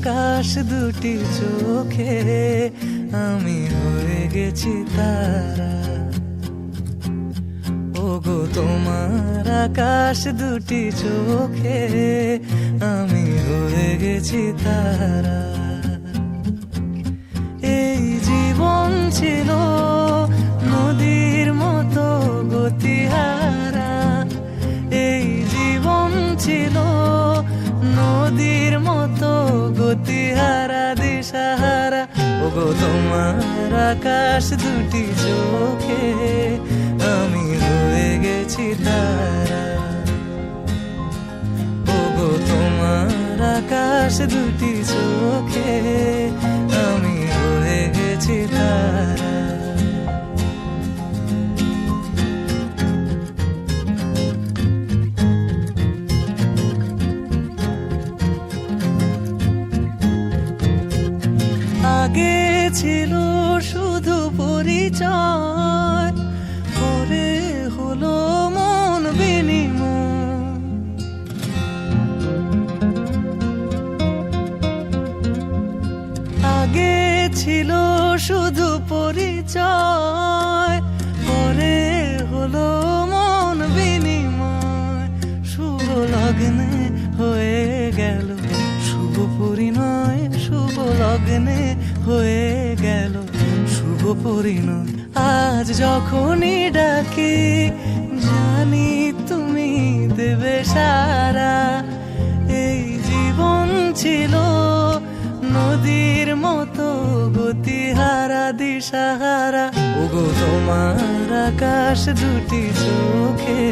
আকাশ দুটি চোখে আমি হয়ে গেছি তারা। ওগো তোমার আকাশ দুটি চোখে আমি হয়ে গেছি তারা। এই জীবন ছিল নদীর মতো গতিহারা, এই জীবন ছিল নদীর মতো গতিহারা দিশাহারা। ওগো তোমার আকাশ দুটি চোখে আমি হয়ে গেছি তারা। ওগো তোমার আকাশ দুটি চোখে আমি হয়ে গেছি তারা। আগে ছিল শুধু পরিচয়, পরে হলো মন বিনিময়। আগে ছিল শুধু পরিচয়, পরে হলো মন বিনিময়। শুভ লগ্নে হয়ে গেল শুভ পরিণয়, শুভ লগ্নে হয়ে গেল শুভ পরিণয়। আজ যখনই ডাকি জানি তুমি দেবে সারা। এই জীবন ছিল নদীর মতো গতিহারা দিশাহারা। ওগো তোমার আকাশ দুটি চোখে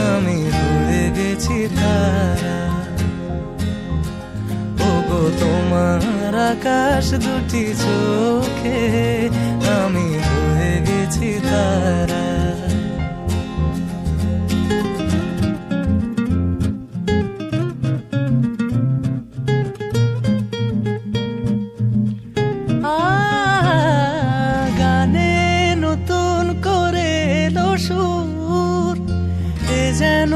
আমি হয়ে গেছি তারা। ওগো তোমার আকাশ দুটি চোখে আমি হয়ে গেছি তারা। গানে নতুন করে এলো সুর, এ যেন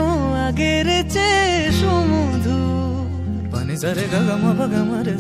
আগের চেয়ে সুমধুর। পানি সারে গা গা মা গা মা রে।